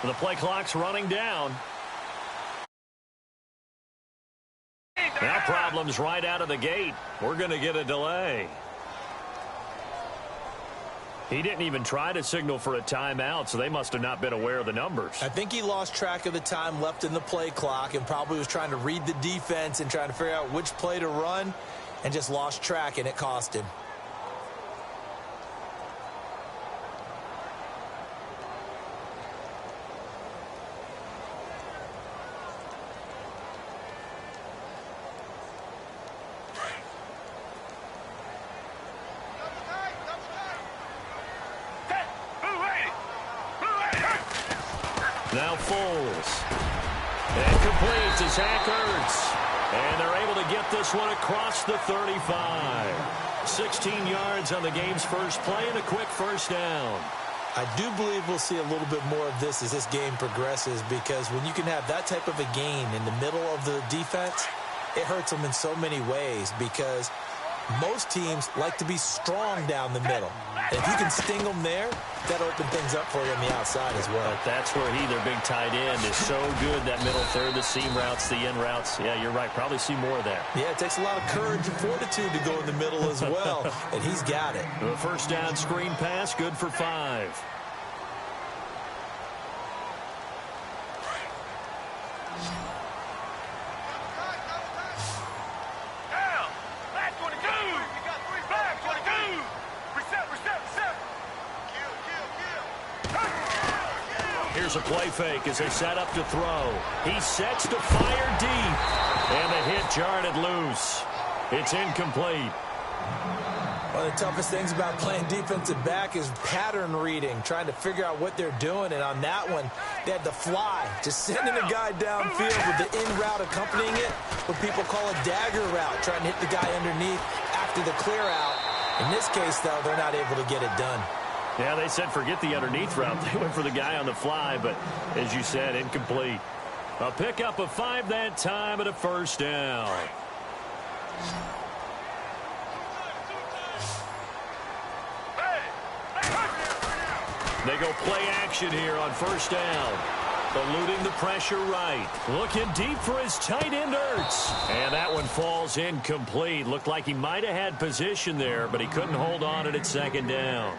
The play clock's running down. Now problems right out of the gate. We're going to get a delay. He didn't even try to signal for a timeout, so they must have not been aware of the numbers. I think he lost track of the time left in the play clock and probably was trying to read the defense and trying to figure out which play to run and just lost track, and it cost him. Now Foles. And complete to Zach Ertz. And they're able to get this one across the 35. 16 yards on the game's first play and a quick first down. I do believe we'll see a little bit more of this as this game progresses, because when you can have that type of a gain in the middle of the defense, it hurts them in so many ways, because most teams like to be strong down the middle. And if you can sting them there, that'll open things up for you on the outside as well. But that's where their big tight end, is so good, that middle third, the seam routes, the in routes. Yeah, you're right. Probably see more of that. Yeah, it takes a lot of courage and fortitude to go in the middle as well, and he's got it. The first down screen pass, good for 5. Here's a play fake as they set up to throw. He sets to fire deep. And the hit jarred it loose. It's incomplete. One of the toughest things about playing defensive back is pattern reading, trying to figure out what they're doing. And on that one, they had the fly, just sending a guy downfield with the in route accompanying it, what people call a dagger route, trying to hit the guy underneath after the clear out. In this case, though, they're not able to get it done. Yeah, they said forget the underneath route. They went for the guy on the fly, but as you said, incomplete. A pickup of 5 that time and a first down. They go play action here on first down. Eluding the pressure right. Looking deep for his tight end, Ertz. And that one falls incomplete. Looked like he might have had position there, but he couldn't hold on at second down.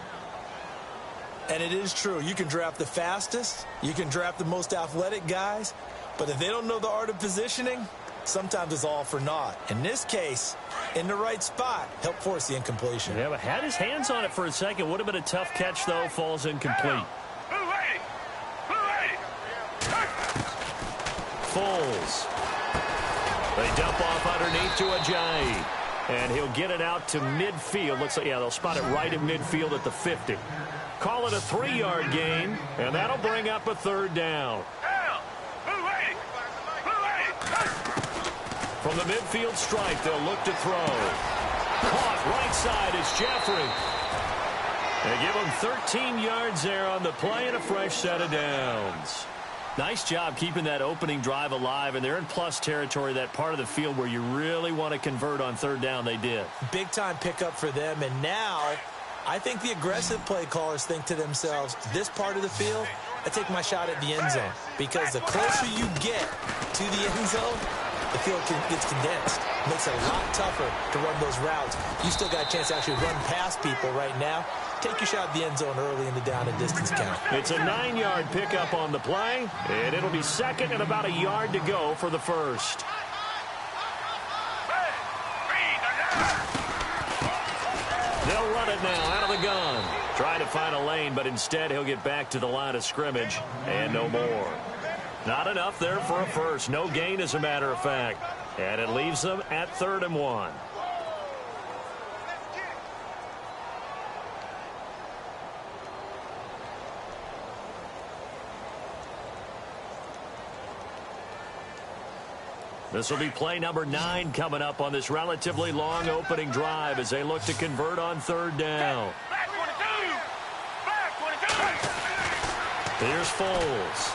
And it is true. You can draft the fastest. You can draft the most athletic guys. But if they don't know the art of positioning, sometimes it's all for naught. In this case, in the right spot, helped force the incompletion. Yeah, but had his hands on it for a second. Would have been a tough catch, though. Falls incomplete. Foles. They dump off underneath to Ajayi. And he'll get it out to midfield. Looks like, yeah, they'll spot it right at midfield at the 50. Call it a 3-yard gain, and that'll bring up a third down. From the midfield stripe, they'll look to throw. Caught right side is Jeffrey. They give him 13 yards there on the play and a fresh set of downs. Nice job keeping that opening drive alive, and they're in plus territory, that part of the field where you really want to convert on third down. They did. Big-time pickup for them, and now I think the aggressive play callers think to themselves, this part of the field, I take my shot at the end zone. Because the closer you get to the end zone, the field gets condensed. Makes it a lot tougher to run those routes. You still got a chance to actually run past people right now. Take your shot at the end zone early in the down and distance count. It's a 9-yard pickup on the play, and it'll be second and about a yard to go for the first. They'll run it now out of the gun. Try to find a lane, but instead he'll get back to the line of scrimmage and no more. Not enough there for a first. No gain, as a matter of fact. And it leaves them at 3rd and 1. This will be play number 9 coming up on this relatively long opening drive as they look to convert on third down. Here's Foles.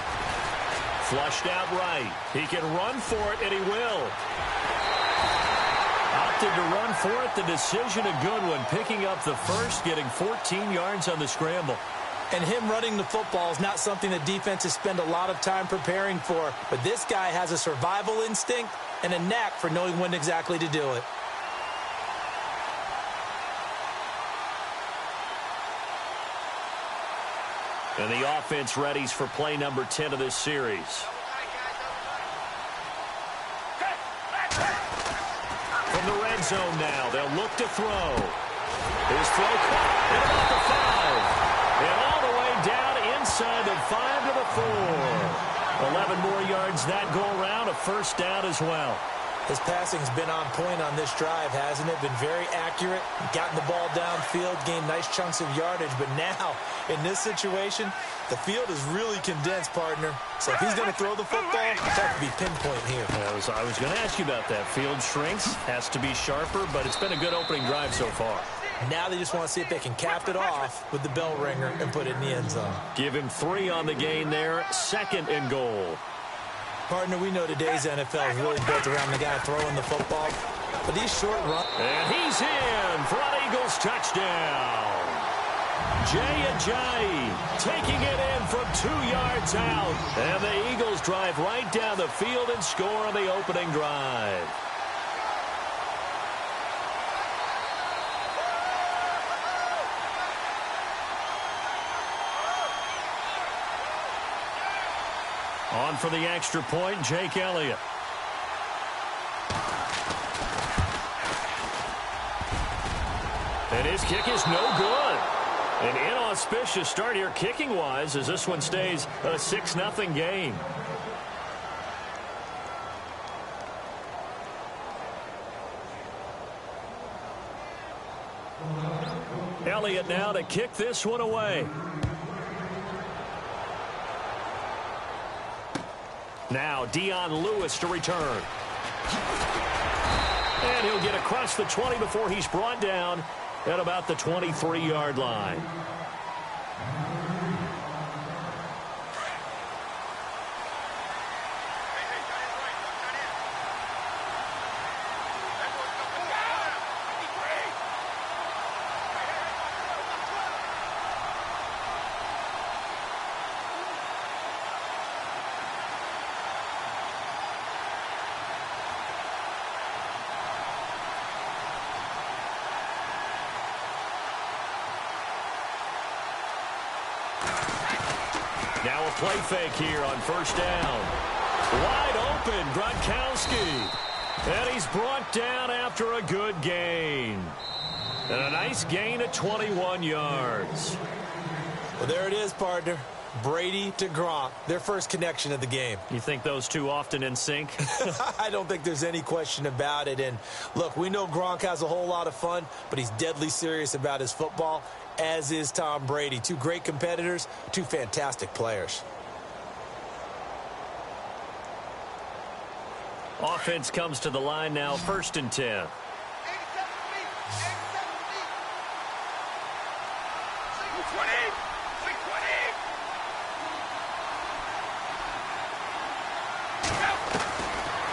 Flushed out right. He can run for it, and he will. Opted to run for it. The decision a good one. Picking up the first, getting 14 yards on the scramble. And him running the football is not something that defenses spend a lot of time preparing for. But this guy has a survival instinct and a knack for knowing when exactly to do it. And the offense readies for play number 10 of this series. From the red zone now, they'll look to throw. His throw caught at about the 5. And all the way down inside the 5 to the 4. 11 more yards that go around, a first down as well. His passing's been on point on this drive, hasn't it? Been very accurate, gotten the ball downfield, gained nice chunks of yardage. But now, in this situation, the field is really condensed, partner. So if he's going to throw the football, it's have to be pinpoint here. I was going to ask you about that. Field shrinks, has to be sharper, but it's been a good opening drive so far. Now they just want to see if they can cap it off with the bell ringer and put it in the end zone. Give him 3 on the gain there, 2nd and goal. Partner, we know today's NFL is really built around the guy throwing the football. But these short runs... And he's in for an Eagles touchdown. Jay Ajayi taking it in from 2 yards out. And the Eagles drive right down the field and score on the opening drive. On for the extra point, Jake Elliott. And his kick is no good. An inauspicious start here kicking-wise as this one stays a 6-0 game. Elliott now to kick this one away. Now Dion Lewis to return. And he'll get across the 20 before he's brought down at about the 23-yard line. Now a play fake here on first down. Wide open, Gronkowski. And he's brought down after a good gain. And a nice gain of 21 yards. Well, there it is, partner. Brady to Gronk, their first connection of the game. You think those two often in sync? I don't think there's any question about it. And, look, we know Gronk has a whole lot of fun, but he's deadly serious about his football, as is Tom Brady. Two great competitors, two fantastic players. Offense comes to the line now, 1st and 10.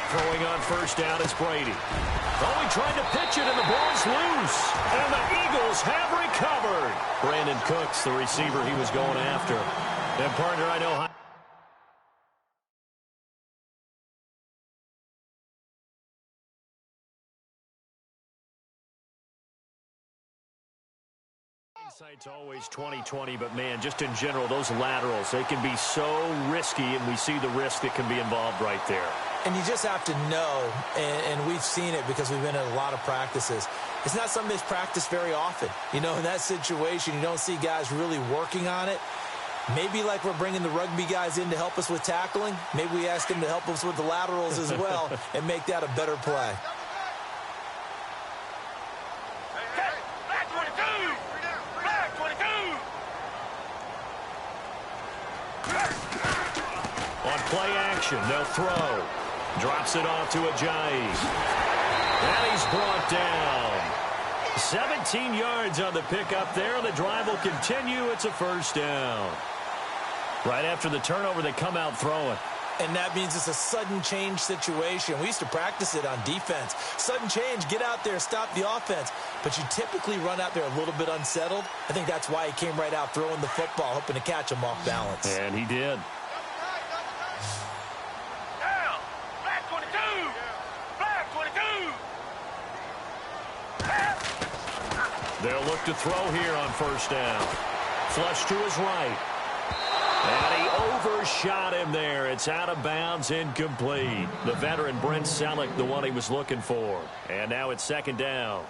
Throwing on first down is Brady. Oh, he tried to pitch it, and the ball's loose. And the Eagles have recovered. Brandon Cooks, the receiver he was going after. And, partner, I know how... Hindsight's always 20/20, but, man, just in general, those laterals, they can be so risky, and we see the risk that can be involved right there. And you just have to know, and we've seen it because we've been in a lot of practices. It's not something that's practiced very often. You know, in that situation, you don't see guys really working on it. Maybe like we're bringing the rugby guys in to help us with tackling, maybe we ask them to help us with the laterals as well and make that a better play. On play action, they'll throw. Drops it off to Ajayi. And he's brought down. 17 yards on the pickup there. The drive will continue. It's a first down. Right after the turnover, they come out throwing. And that means it's a sudden change situation. We used to practice it on defense. Sudden change, get out there, stop the offense. But you typically run out there a little bit unsettled. I think that's why he came right out throwing the football, hoping to catch him off balance. And he did. Down. Flag 22. Flag 22. They'll look to throw here on first down. Flush to his right. And he overshot him there. It's out of bounds, incomplete. The veteran Brent Selleck, the one he was looking for. And now it's second down.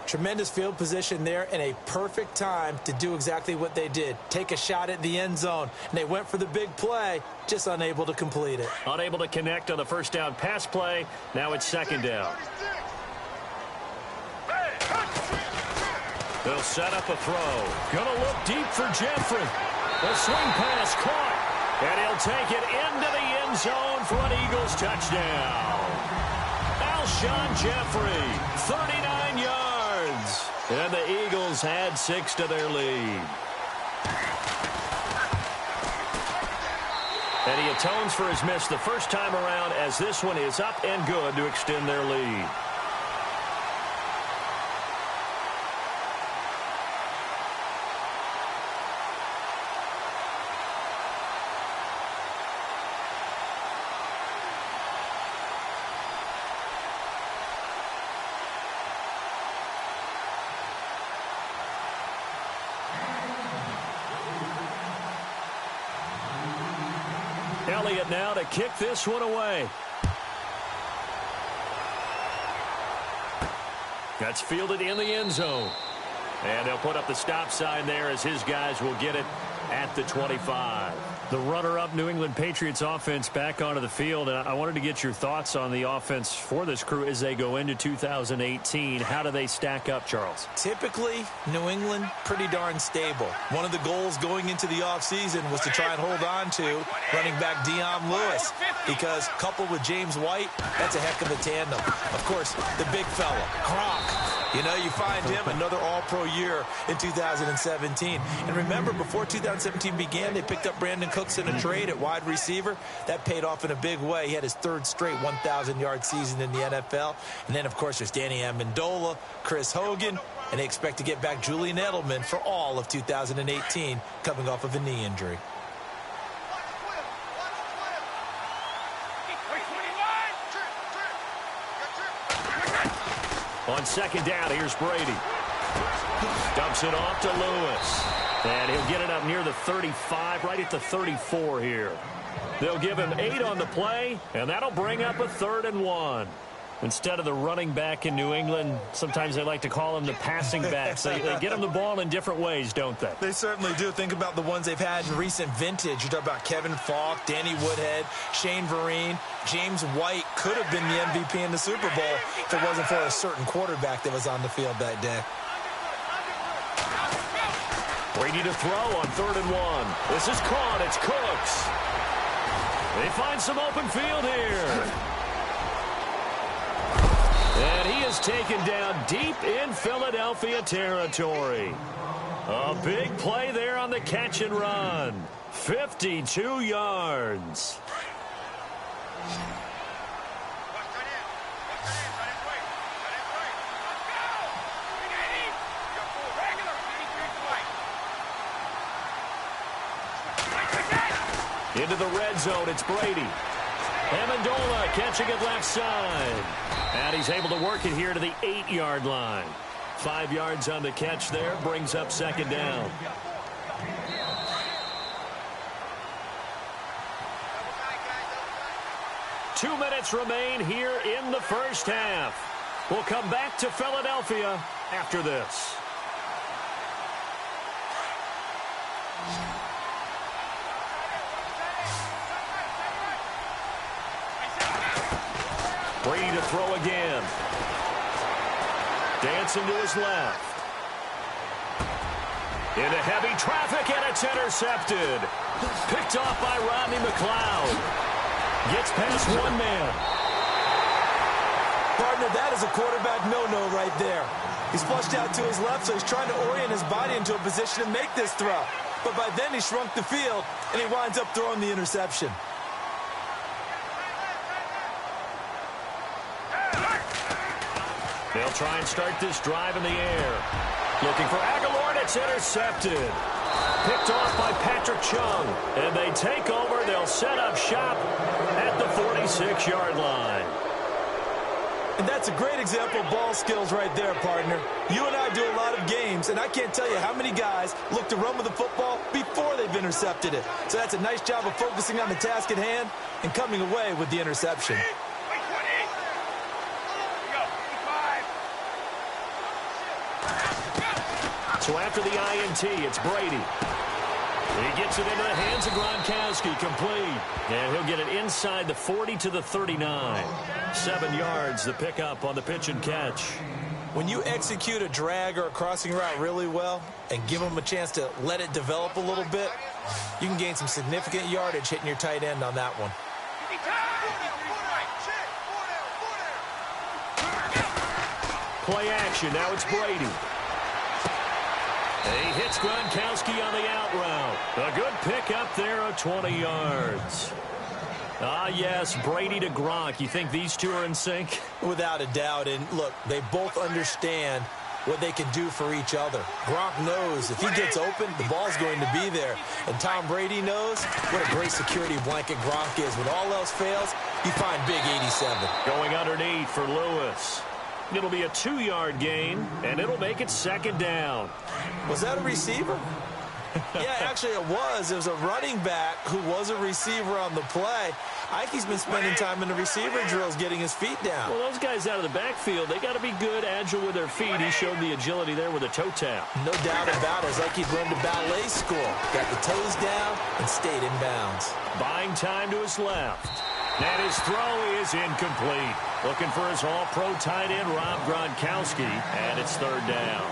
Tremendous field position there and a perfect time to do exactly what they did. Take a shot at the end zone. And they went for the big play, just unable to complete it. Unable to connect on the first down pass play. Now it's second down. They'll set up a throw. Gonna look deep for Jeffrey. The swing pass caught, and he'll take it into the end zone for an Eagles touchdown. Alshon Jeffrey, 39 yards, and the Eagles add 6 to their lead. And he atones for his miss the first time around, as this one is up and good to extend their lead. Elliott now to kick this one away. That's fielded in the end zone. And they'll put up the stop sign there as his guys will get it at the 25. The runner-up New England Patriots offense back onto the field. And I wanted to get your thoughts on the offense for this crew as they go into 2018. How do they stack up, Charles? Typically, New England, pretty darn stable. One of the goals going into the offseason was to try and hold on to running back Dion Lewis, because coupled with James White, that's a heck of a tandem. Of course, the big fella, Gronk. You know, you find him another all-pro year in 2017. And remember, before 2017 began, they picked up Brandon Cooks in a trade at wide receiver. That paid off in a big way. He had his third straight 1,000-yard season in the NFL. And then, of course, there's Danny Amendola, Chris Hogan, and they expect to get back Julian Edelman for all of 2018, coming off of a knee injury. On second down, here's Brady. Dumps it off to Lewis. And he'll get it up near the 35, right at the 34 here. They'll give him 8 on the play, and that'll bring up a 3rd and 1. Instead of the running back in New England, sometimes they like to call him the passing backs. They get him the ball in different ways, don't they? They certainly do. Think about the ones they've had in recent vintage. You talk about Kevin Falk, Danny Woodhead, Shane Vereen. James White could have been the MVP in the Super Bowl if it wasn't for a certain quarterback that was on the field that day. Brady to throw on 3rd and 1. This is caught. It's Cooks. They find some open field here. And he is taken down deep in Philadelphia territory. A big play there on the catch and run. 52 yards. Into the red zone, it's Brady. Amendola catching it left side. And he's able to work it here to the 8-yard line. 5 yards on the catch there, brings up second down. Two minutes remain here in the first half. We'll come back to Philadelphia after this. Brady to throw again. Dancing to his left. Into heavy traffic, and it's intercepted. Picked off by Rodney McLeod. Gets past one man. Partner, that is a quarterback no-no right there. He's flushed out to his left, so he's trying to orient his body into a position to make this throw. But by then, he shrunk the field, and he winds up throwing the interception. They'll try and start this drive in the air. Looking for Aguilar, and it's intercepted. Picked off by Patrick Chung. And they take over. They'll set up shop at the 46-yard line. And that's a great example of ball skills right there, partner. You and I do a lot of games, and I can't tell you how many guys look to run with the football before they've intercepted it. So that's a nice job of focusing on the task at hand and coming away with the interception. So after the INT, it's Brady. He gets it into the hands of Gronkowski, complete. And he'll get it inside the 40 to the 39. 7 yards, the pickup on the pitch and catch. When you execute a drag or a crossing route really well and give them a chance to let it develop a little bit, you can gain some significant yardage hitting your tight end on that one. Play action, now it's Brady. He hits Gronkowski on the out route. A good pickup there of 20 yards. Ah, yes, Brady to Gronk. You think these two are in sync? Without a doubt. And look, they both understand what they can do for each other. Gronk knows if he gets open, the ball's going to be there. And Tom Brady knows what a great security blanket Gronk is. When all else fails, you find big 87. Going underneath for Lewis. It'll be a 2-yard gain, and it'll make it second down. Was that a receiver? Yeah, actually it was. It was a running back who was a receiver on the play. Ike's been spending time in the receiver drills getting his feet down. Well, those guys out of the backfield, they got to be good, agile with their feet. He showed the agility there with a toe tap. No doubt about it. It's like he'd run to ballet school. Got the toes down and stayed in bounds. Buying time to his left. And his throw is incomplete. Looking for his all-pro tight end, Rob Gronkowski, and it's third down.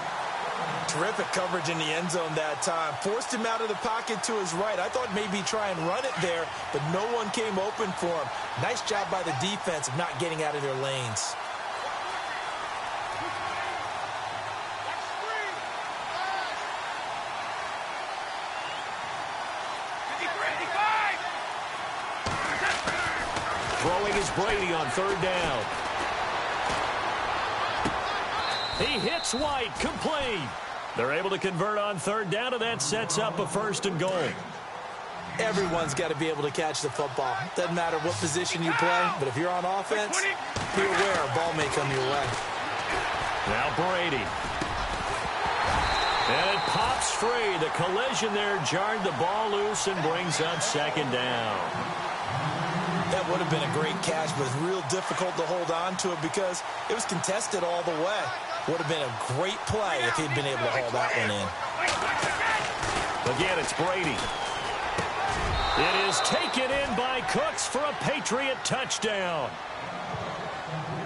Terrific coverage in the end zone that time. Forced him out of the pocket to his right. I thought maybe try and run it there, but no one came open for him. Nice job by the defense of not getting out of their lanes. Throwing is Brady on third down. He hits White, complete. They're able to convert on third down, and that sets up a first and goal. Everyone's got to be able to catch the football. Doesn't matter what position you play, but if you're on offense, be aware a ball may come your way. Now Brady. And it pops free. The collision there jarred the ball loose and brings up second down. That would have been a great catch, but it's real difficult to hold on to it because it was contested all the way. Would have been a great play if he'd been able to haul that one in. Again, it's Brady. It is taken in by Cooks for a Patriot touchdown.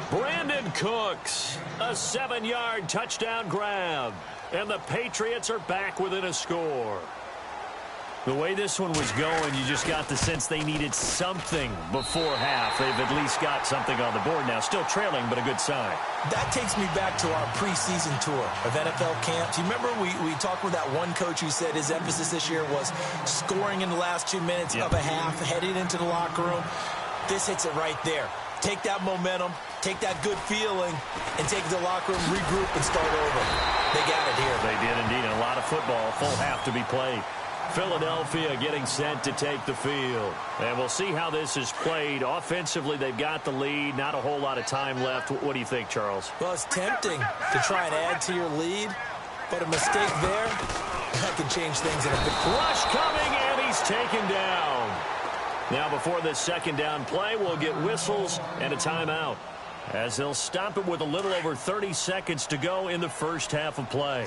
Brandon Cooks, a 7-yard touchdown grab. And the Patriots are back within a score. The way this one was going, you just got the sense they needed something before half. They've at least got something on the board now. Still trailing, but a good sign. That takes me back to our preseason tour of NFL camps. You remember we talked with that one coach who said his emphasis this year was scoring in the last 2 minutes of a half, heading into the locker room. This hits it right there. Take that momentum, take that good feeling, and take it to the locker room, regroup, and start over. They got it here. They did indeed. A lot of football, full half to be played. Philadelphia getting set to take the field. And we'll see how this is played. Offensively, they've got the lead. Not a whole lot of time left. What do you think, Charles? Well, it's tempting to try and add to your lead, but a mistake there, that can change things in a big rush coming, and he's taken down. Now, before this second down play, we'll get whistles and a timeout, as they'll stop it with a little over 30 seconds to go in the first half of play.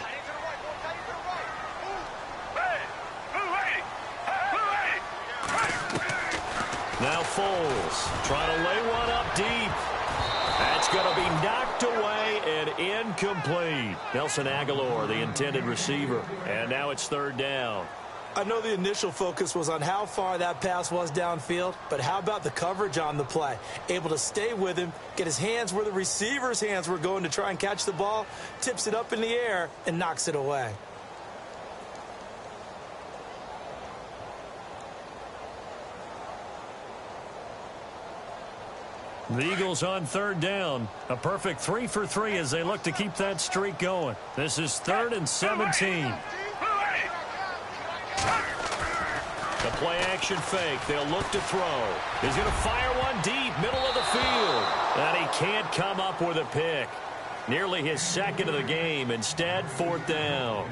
Now Foles trying to lay one up deep. That's going to be knocked away and incomplete. Nelson Aguilar, the intended receiver. And now it's third down. I know the initial focus was on how far that pass was downfield, but how about the coverage on the play? Able to stay with him, get his hands where the receiver's hands were going to try and catch the ball, tips it up in the air, and knocks it away. The Eagles on third down. A perfect 3 for 3 as they look to keep that streak going. This is 3rd and 17. The play action fake. They'll look to throw. He's going to fire one deep, middle of the field. And he can't come up with a pick. Nearly his second of the game. Instead, 4th down.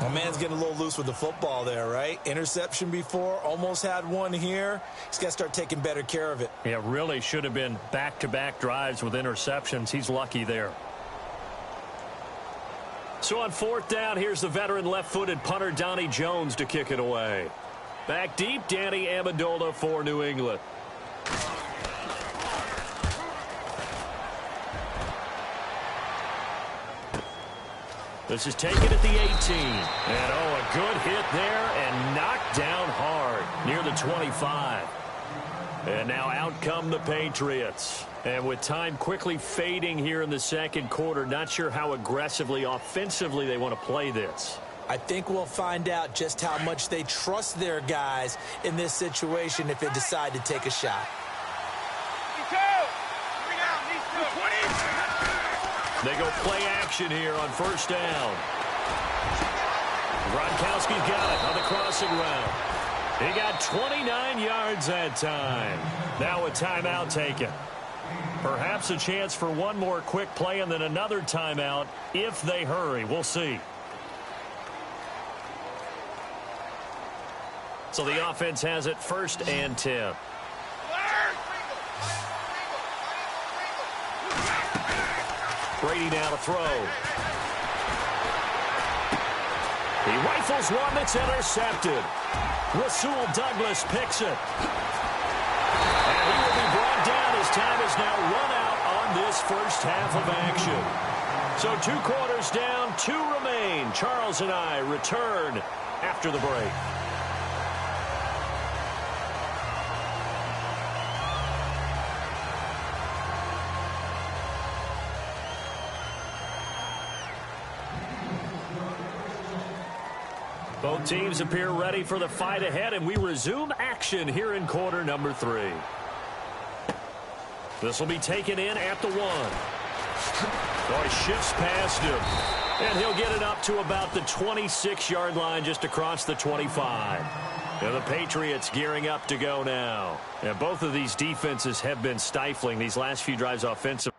My man's getting a little loose with the football there, right? Interception before, almost had one here. He's got to start taking better care of it. Yeah, really should have been back-to-back drives with interceptions. He's lucky there. So on 4th down, here's the veteran left-footed punter Donnie Jones to kick it away. Back deep, Danny Amendola for New England. This is taken at the 18. And, oh, a good hit there and knocked down hard near the 25. And now out come the Patriots. And with time quickly fading here in the second quarter, not sure how aggressively, offensively they want to play this. I think we'll find out just how much they trust their guys in this situation if they decide to take a shot. They go play action here on 1st down. Gronkowski's got it on the crossing route. He got 29 yards that time. Now a timeout taken. Perhaps a chance for one more quick play and then another timeout if they hurry. We'll see. So the offense has it 1st and 10. Brady now to throw. He rifles one that's intercepted. Rasul Douglas picks it. And he will be brought down as time is now run out on this first half of action. So 2 quarters down, 2 remain. Charles and I return after the break. Both teams appear ready for the fight ahead, and we resume action here in quarter number 3. This will be taken in at the 1. Oh, he shifts past him, and he'll get it up to about the 26-yard line just across the 25. And the Patriots gearing up to go now. And both of these defenses have been stifling these last few drives offensively.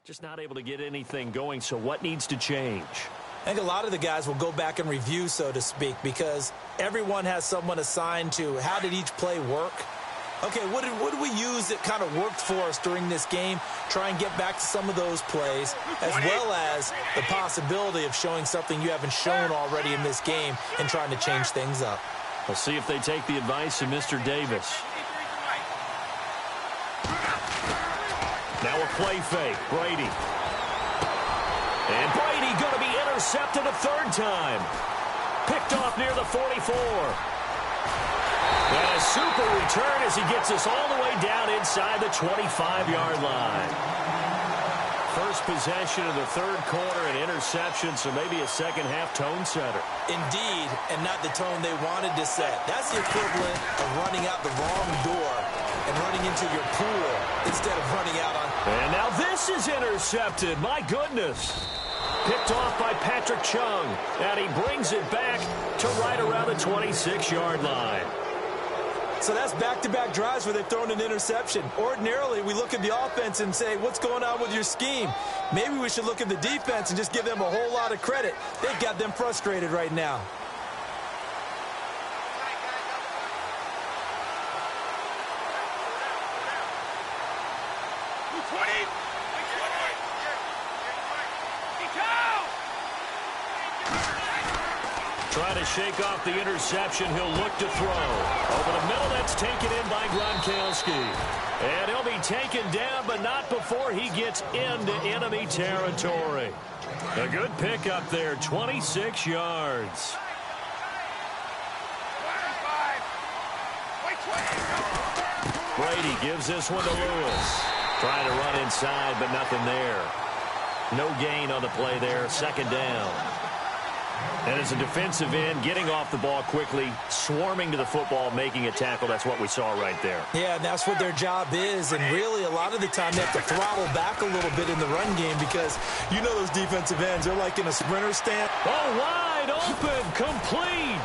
Just not able to get anything going, so what needs to change? I think a lot of the guys will go back and review, so to speak, because everyone has someone assigned to how did each play work. Okay, what did we use that kind of worked for us during this game? Try and get back to some of those plays, as well as the possibility of showing something you haven't shown already in this game and trying to change things up. We'll see if they take the advice of Mr. Davis. Now a play fake. Brady. And Brady going to be intercepted a 3rd time. Picked off near the 44. And a super return as he gets us all the way down inside the 25-yard line. First possession of the 3rd quarter, an interception, so maybe a second-half tone setter. Indeed, and not the tone they wanted to set. That's the equivalent of running out the wrong door and running into your pool instead of running out on... And now this is intercepted. My goodness. Picked off by Patrick Chung. And he brings it back to right around the 26-yard line. So that's back-to-back drives where they've thrown an interception. Ordinarily, we look at the offense and say, what's going on with your scheme? Maybe we should look at the defense and just give them a whole lot of credit. They've got them frustrated right now. Trying to shake off the interception. He'll look to throw. Over the middle, that's taken in by Gronkowski. And he'll be taken down, but not before he gets into enemy territory. A good pickup there, 26 yards. Brady gives this one to Lewis. Trying to run inside, but nothing there. No gain on the play there, second down. And as a defensive end, getting off the ball quickly, swarming to the football, making a tackle, that's what we saw right there. Yeah, and that's what their job is. And really, a lot of the time, they have to throttle back a little bit in the run game because you know those defensive ends, they're like in a sprinter stance. Oh, wide open, complete.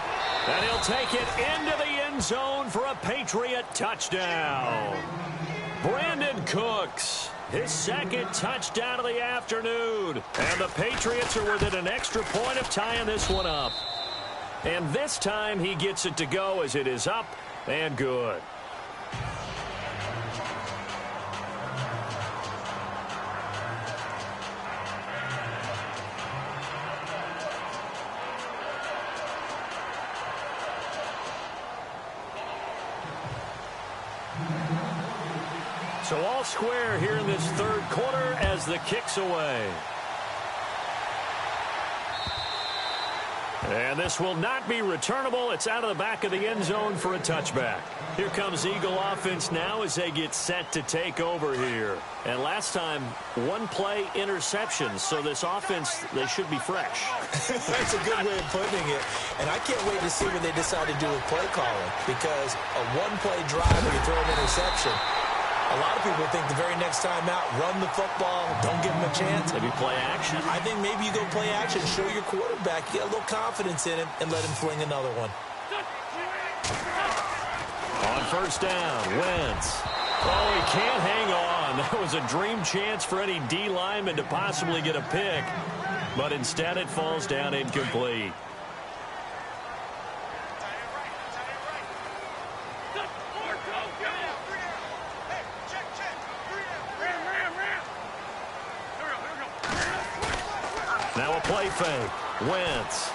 And he'll take it into the end zone for a Patriot touchdown. Brandon Cooks, his second touchdown of the afternoon. And the Patriots are within an extra point of tying this one up. And this time he gets it to go as it is up and good. So all square here in this third quarter as the kick's away. And this will not be returnable. It's out of the back of the end zone for a touchback. Here comes Eagle offense now as they get set to take over here. And last time, one play interception. So this offense, they should be fresh. That's a good way of putting it. And I can't wait to see what they decide to do with play calling. Because a one-play drive where you throw an interception, a lot of people think the very next time out, run the football, don't give him a chance. Maybe play action. I think maybe you go play action, show your quarterback, get a little confidence in him, and let him fling another one. On first down, Wentz. Oh, he can't hang on. That was a dream chance for any D lineman to possibly get a pick. But instead it falls down incomplete. Now a play fake. Wentz.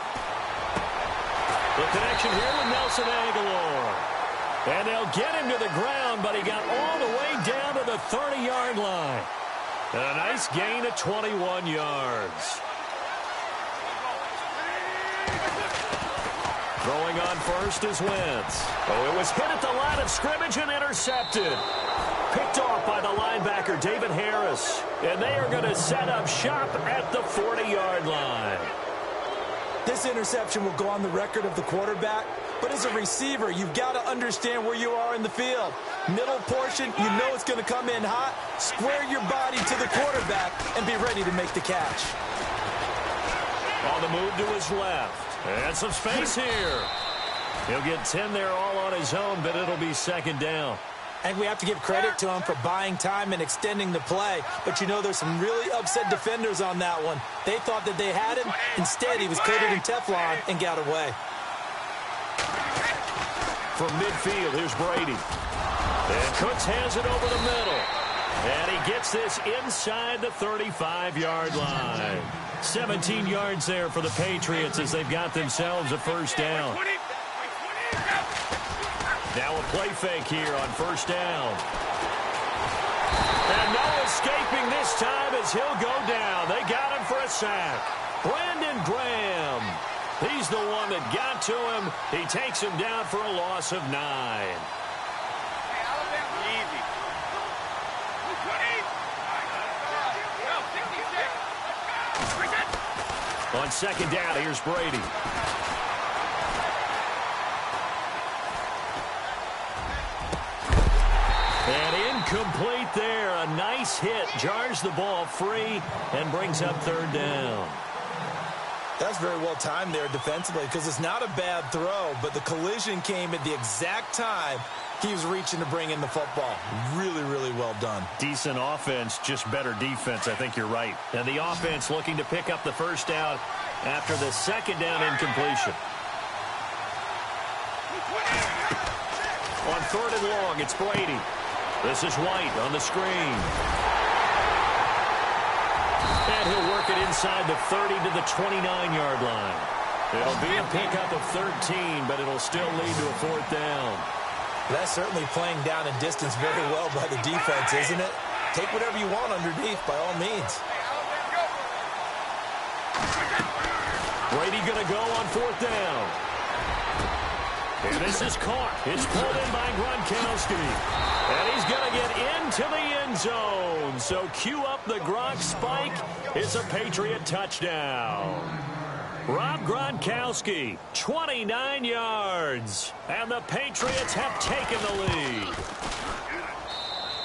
The connection here with Nelson Aguilar. And they'll get him to the ground, but he got all the way down to the 30-yard line. And a nice gain of 21 yards. Throwing on first is Wentz. Oh, it was hit at the line of scrimmage and intercepted. Picked off by the linebacker, David Harris. And they are going to set up shop at the 40-yard line. This interception will go on the record of the quarterback. But as a receiver, you've got to understand where you are in the field. Middle portion, you know it's going to come in hot. Square your body to the quarterback and be ready to make the catch. On the move to his left. And some space here. He'll get 10 there all on his own, but it'll be second down. And we have to give credit to him for buying time and extending the play. But you know there's some really upset defenders on that one. They thought that they had him. Instead, he was coated in Teflon and got away. From midfield, here's Brady. And Cooks has it over the middle. And he gets this inside the 35-yard line. 17 yards there for the Patriots as they've got themselves a first down. Now a play fake here on first down. And no escaping this time as he'll go down. They got him for a sack. Brandon Graham. He's the one that got to him. He takes him down for a loss of 9. On second down, here's Brady. And incomplete there. A nice hit. Jars the ball free and brings up third down. That's very well timed there defensively because it's not a bad throw, but the collision came at the exact time he was reaching to bring in the football. Really, really well done. Decent offense, just better defense. I think you're right. And the offense looking to pick up the first down after the second down incompletion. On third and long, it's Brady. This is White on the screen. And he'll work it inside the 30 to the 29-yard line. It'll be a pickup of 13, but it'll still lead to a 4th down. That's certainly playing down and distance very well by the defense, isn't it? Take whatever you want underneath, by all means. Brady going to go on 4th down. And this is caught. It's pulled in by Gronkowski. And he's going to get into the end zone. So cue up the Gronk spike. It's a Patriot touchdown. Rob Gronkowski, 29 yards. And the Patriots have taken the lead.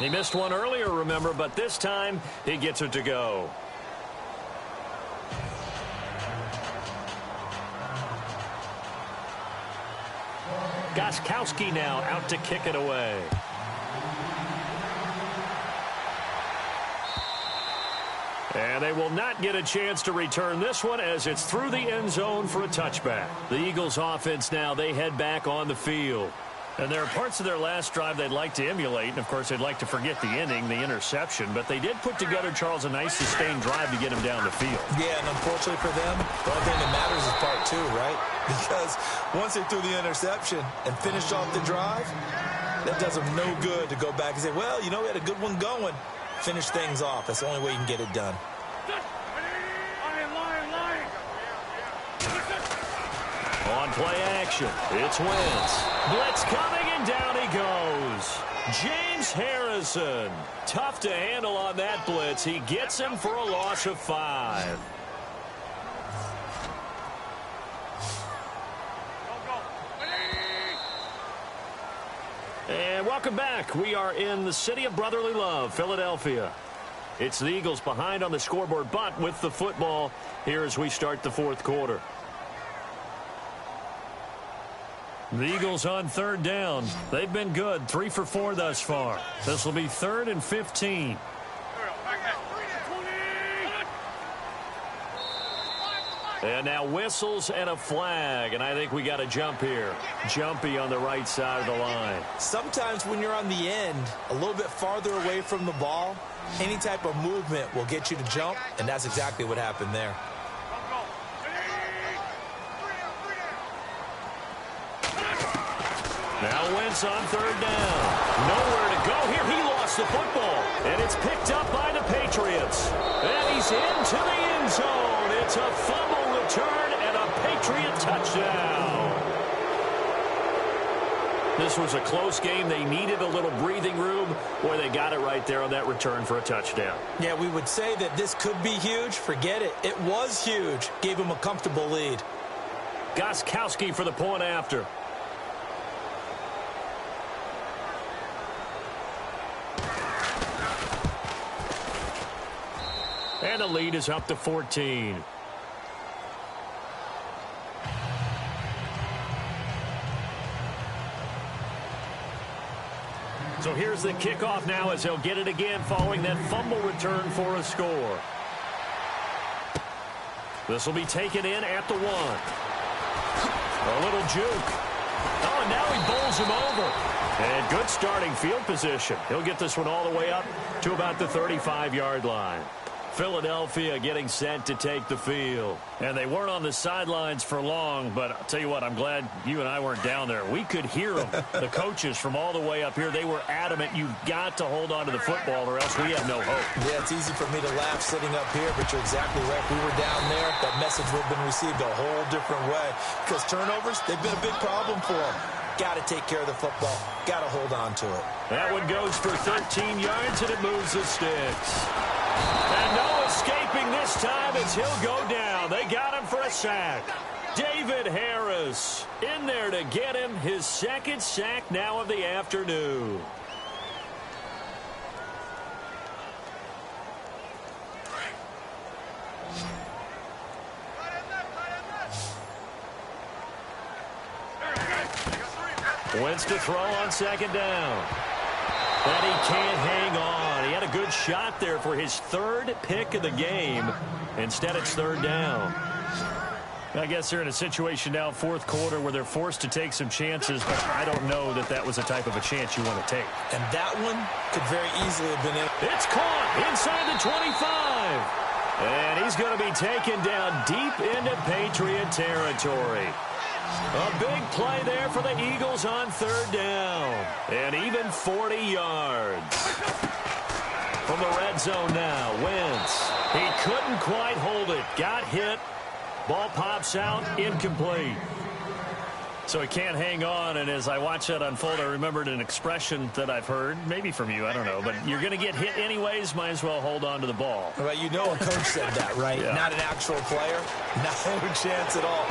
He missed one earlier, remember, but this time he gets it to go. Gostkowski now out to kick it away. And they will not get a chance to return this one as it's through the end zone for a touchback. The Eagles offense now, they head back on the field. And there are parts of their last drive they'd like to emulate. And, of course, they'd like to forget the ending, the interception. But they did put together, Charles, a nice sustained drive to get him down the field. Yeah, and unfortunately for them, the only thing that matters is part 2, right? Because once they threw the interception and finished off the drive, that does them no good to go back and say, well, you know, we had a good one going. Finish things off. That's the only way you can get it done. On play action, it's Wentz. Blitz coming, and down he goes. James Harrison. Tough to handle on that blitz. He gets him for a loss of 5. And welcome back. We are in the city of brotherly love, Philadelphia. It's the Eagles behind on the scoreboard, but with the football here as we start the 4th quarter. The Eagles on 3rd down. They've been good, 3 for 4 thus far. This will be 3rd and 15. And now whistles and a flag, and I think we got a jump here. Jumpy on the right side of the line. Sometimes when you're on the end, a little bit farther away from the ball, any type of movement will get you to jump, and that's exactly what happened there. Now Wentz on 3rd down. Nowhere to go here. He lost the football. And it's picked up by the Patriots. And he's into the end zone. It's a fumble return and a Patriot touchdown. This was a close game. They needed a little breathing room. Boy, they got it right there on that return for a touchdown. Yeah, we would say that this could be huge. Forget it. It was huge. Gave him a comfortable lead. Gostkowski for the point after. And the lead is up to 14. So here's the kickoff now as they'll get it again following that fumble return for a score. This will be taken in at the 1. A little juke. Oh, and now he bowls him over. And good starting field position. He'll get this one all the way up to about the 35-yard line. Philadelphia getting set to take the field. And they weren't on the sidelines for long, but I'll tell you what, I'm glad you and I weren't down there. We could hear them, the coaches from all the way up here. They were adamant, you've got to hold on to the football or else we have no hope. Yeah, it's easy for me to laugh sitting up here, but you're exactly right. If we were down there, that message would have been received a whole different way. Because turnovers, they've been a big problem for them. Got to take care of the football. Got to hold on to it. That one goes for 13 yards, and it moves the sticks. And no escaping this time as he'll go down. They got him for a sack. David Harris in there to get him his 2nd sack now of the afternoon. Wentz to throw on 2nd down. And he can't hang on. He had a good shot there for his 3rd pick of the game. Instead, it's 3rd down. I guess they're in a situation now, 4th quarter, where they're forced to take some chances, but I don't know that that was the type of a chance you want to take. And that one could very easily have been in. It's caught inside the 25. And he's going to be taken down deep into Patriot territory. A big play there for the Eagles on third down. And even 40 yards. From the red zone now, Wentz. He couldn't quite hold it. Got hit. Ball pops out, incomplete. So he can't hang on, and as I watch that unfold, I remembered an expression that I've heard, maybe from you, I don't know, but you're going to get hit anyways, might as well hold on to the ball. Well, you know a coach said that, right? Yeah. Not an actual player. No chance at all.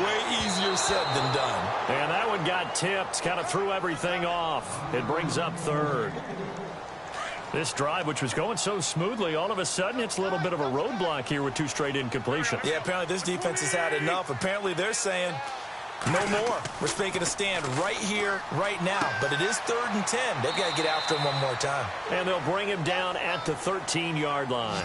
Way easier said than done. And that one got tipped, kind of threw everything off. It brings up third. This drive, which was going so smoothly, all of a sudden it's a little bit of a roadblock here with 2 straight incompletions. Yeah, apparently this defense has had enough. Apparently they're saying no more. We're making a stand right here, right now. But it is 3rd and 10. They've got to get after him one more time. And they'll bring him down at the 13-yard line.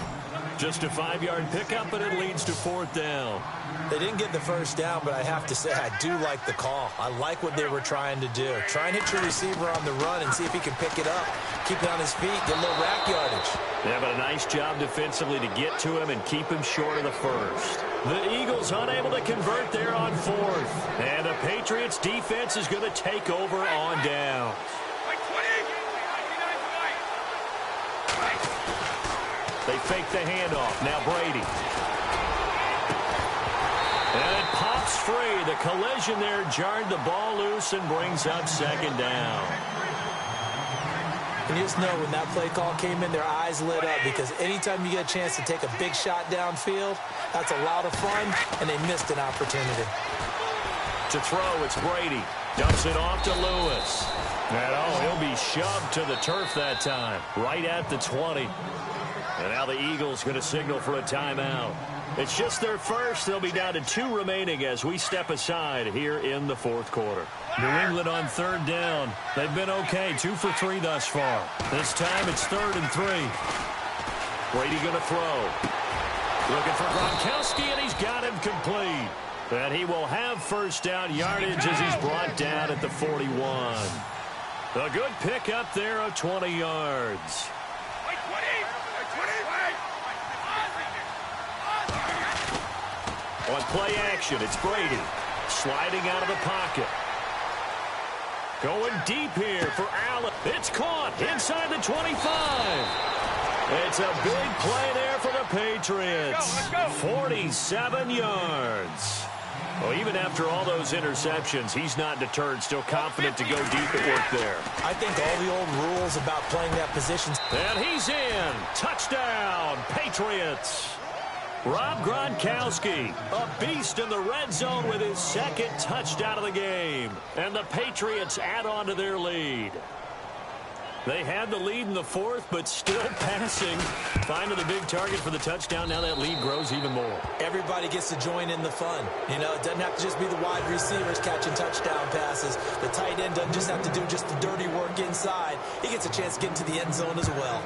Just a 5-yard pickup, but it leads to 4th down. They didn't get the first down, but I have to say I do like the call. I like what they were trying to do. Try and hit your receiver on the run and see if he can pick it up. Keep it on his feet, get a little rack yardage. Yeah, but a nice job defensively to get to him and keep him short of the first. The Eagles unable to convert there on 4th. And the Patriots defense is going to take over on down. They fake the handoff. Now Brady. And it pops free. The collision there jarred the ball loose and brings up 2nd down. And you just know when that play call came in, their eyes lit up because anytime you get a chance to take a big shot downfield, that's a lot of fun, and they missed an opportunity. To throw, it's Brady. Dumps it off to Lewis. And he'll be shoved to the turf that time, right at the 20. And now the Eagles going to signal for a timeout. It's just their first. They'll be down to 2 remaining as we step aside here in the 4th quarter. New England on 3rd down. They've been okay, 2 for 3 thus far. This time it's 3rd and 3. Brady going to throw. Looking for Gronkowski, and he's got him complete. And he will have first down yardage as he's brought down at the 41. A good pickup there of 20 yards. On play action, it's Brady. Sliding out of the pocket. Going deep here for Allen. It's caught inside the 25. It's a big play there for the Patriots. 47 yards. Well, even after all those interceptions, he's not deterred, still confident to go deep at work there. I think all the old rules about playing that position. And he's in. Touchdown, Patriots. Rob Gronkowski, a beast in the red zone with his 2nd touchdown of the game. And the Patriots add on to their lead. They had the lead in the 4th, but still passing. Finding the big target for the touchdown. Now that lead grows even more. Everybody gets to join in the fun. You know, it doesn't have to just be the wide receivers catching touchdown passes. The tight end doesn't just have to do just the dirty work inside. He gets a chance to get into the end zone as well.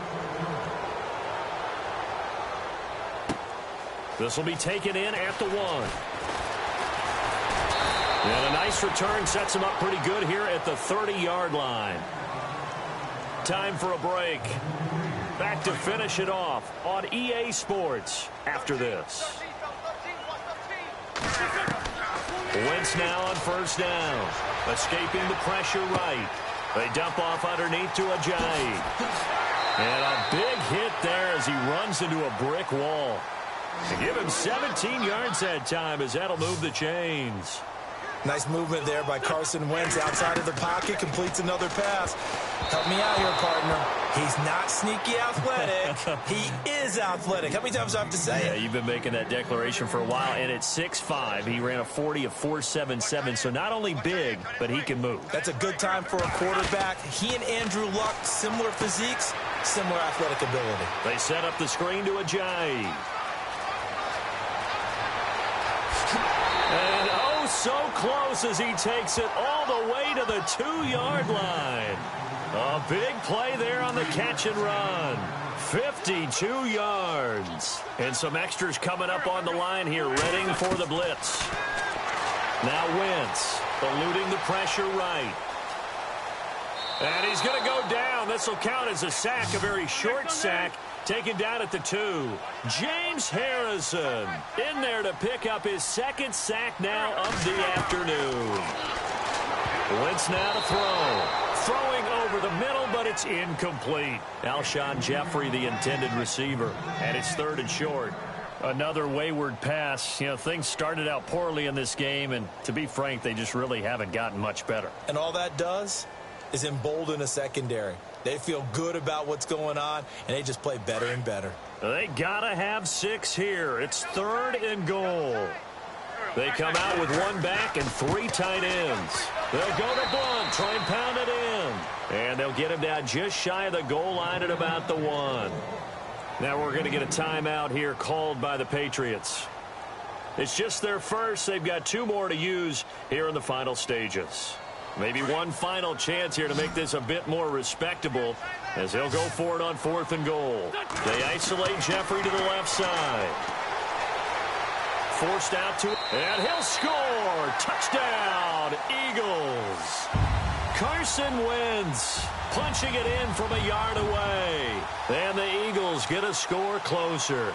This will be taken in at the 1. And a nice return sets him up pretty good here at the 30-yard line. Time for a break. Back to finish it off on EA Sports after this. Wentz now on first down. Escaping the pressure right. They dump off underneath to Ajayi. And a big hit there as he runs into a brick wall. To give him 17 yards that time as that'll move the chains. Nice movement there by Carson Wentz outside of the pocket. Completes another pass. Help me out here, partner. He's not sneaky athletic. He is athletic. How many times do I have to say it? Yeah, you've been making that declaration for a while. And at 6'5", he ran a 40 of 4.77. So not only big, but he can move. That's a good time for a quarterback. He and Andrew Luck, similar physiques, similar athletic ability. They set up the screen to Ajayi. And oh, so close as he takes it all the way to the 2-yard line. A big play there on the catch and run. 52 yards. And some extras coming up on the line here, readying for the blitz. Now Wentz eluding the pressure right. And he's going to go down. This will count as a sack, a very short sack, taken down at the 2. James Harrison in there to pick up his second sack now of the afternoon. Wentz now to throw. Throwing over the middle, but it's incomplete. Alshon Jeffrey, the intended receiver, and it's 3rd and short. Another wayward pass. You know, things started out poorly in this game, and to be frank, they just really haven't gotten much better. And all that does is embolden a secondary. They feel good about what's going on, and they just play better and better. They gotta have 6 here. It's 3rd and goal. They come out with 1 back and 3 tight ends. They'll go to Blunt, try and pound it in. And they'll get him down just shy of the goal line at about the 1. Now we're going to get a timeout here called by the Patriots. It's just their first. They've got 2 more to use here in the final stages. Maybe one final chance here to make this a bit more respectable as they'll go for it on 4th and goal. They isolate Jeffrey to the left side. Forced out to, and he'll score. Touchdown, Eagles. Carson Wentz punching it in from a yard away. And the Eagles get a score closer.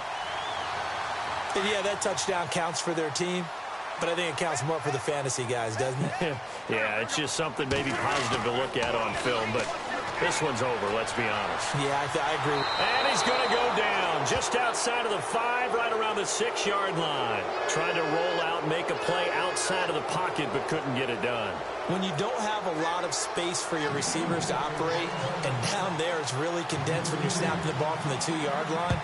And yeah, that touchdown counts for their team, but I think it counts more for the fantasy guys, doesn't it? Yeah, it's just something maybe positive to look at on film, but this one's over, let's be honest. Yeah, I agree. And he's going to go down just outside of the 5, right around the 6-yard line. Trying to roll out, make a play outside of the pocket, but couldn't get it done. When you don't have a lot of space for your receivers to operate, and down there it's really condensed when you're snapping the ball from the 2-yard line,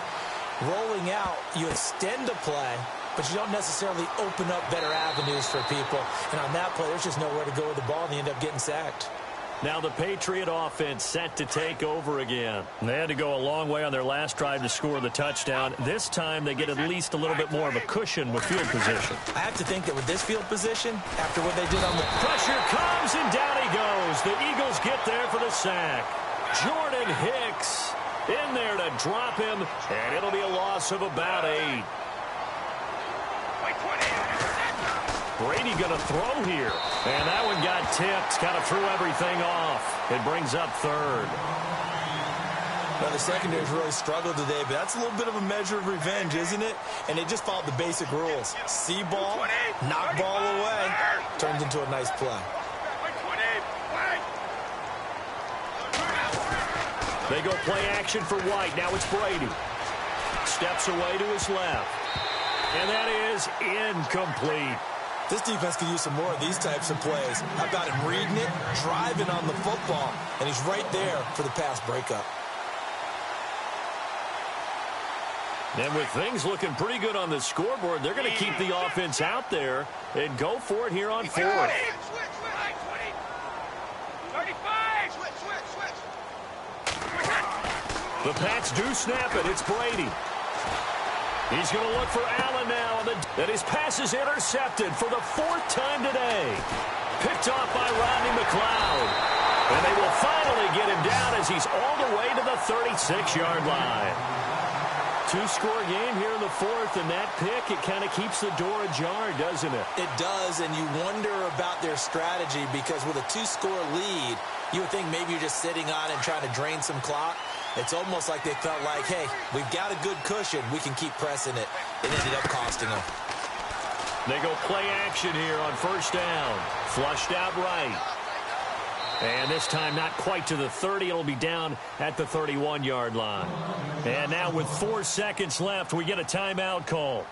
rolling out, you extend a play, but you don't necessarily open up better avenues for people. And on that play, there's just nowhere to go with the ball, and they end up getting sacked. Now the Patriot offense set to take over again. They had to go a long way on their last drive to score the touchdown. This time they get at least a little bit more of a cushion with field position. I have to think that with this field position, after what they did on the... Pressure comes, and down he goes. The Eagles get there for the sack. Jordan Hicks in there to drop him, and it'll be a loss of about 8. Brady going to throw here. And that one got tipped. Kind of threw everything off. It brings up 3rd. Well, the secondary's really struggled today, but that's a little bit of a measure of revenge, isn't it? And they just followed the basic rules. See ball, knock ball away. Turns into a nice play. They go play action for White. Now it's Brady. Steps away to his left. And that is incomplete. This defense could use some more of these types of plays. How about him reading it, driving on the football, and he's right there for the pass breakup. And with things looking pretty good on the scoreboard, they're going to keep the offense out there and go for it here on 4th. The Pats do snap it. It's Brady. He's going to look for Allen now, and his pass is intercepted for the 4th time today. Picked off by Rodney McLeod. And they will finally get him down as he's all the way to the 36-yard line. 2-score game here in the 4th, and that pick, it kind of keeps the door ajar, doesn't it? It does, and you wonder about their strategy because with a 2-score lead, you would think maybe you're just sitting on and trying to drain some clock. It's almost like they felt like, hey, we've got a good cushion. We can keep pressing it. It ended up costing them. They go play action here on 1st down. Flushed out right. And this time not quite to the 30. It'll be down at the 31-yard line. And now with 4 seconds left, we get a timeout call.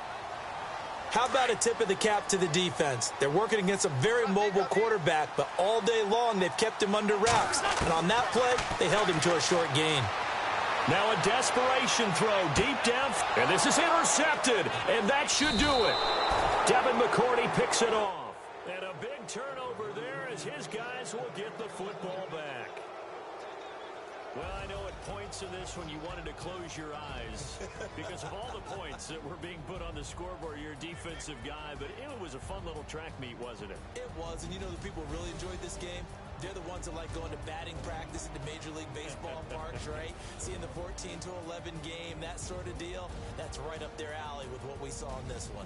How about a tip of the cap to the defense? They're working against a very mobile quarterback, but all day long they've kept him under wraps. And on that play, they held him to a short gain. Now a desperation throw deep down. And this is intercepted, and that should do it. Devin McCourty picks it off. And a big turnover there as his guys will get the football back. Well, I know at points in this one you wanted to close your eyes because of all the points that were being put on the scoreboard. You're a defensive guy, but it was a fun little track meet, wasn't it? It was, and you know the people really enjoyed this game? They're the ones that like going to batting practice at the Major League Baseball parks, right? Seeing the 14-11 game, that sort of deal. That's right up their alley with what we saw in this one.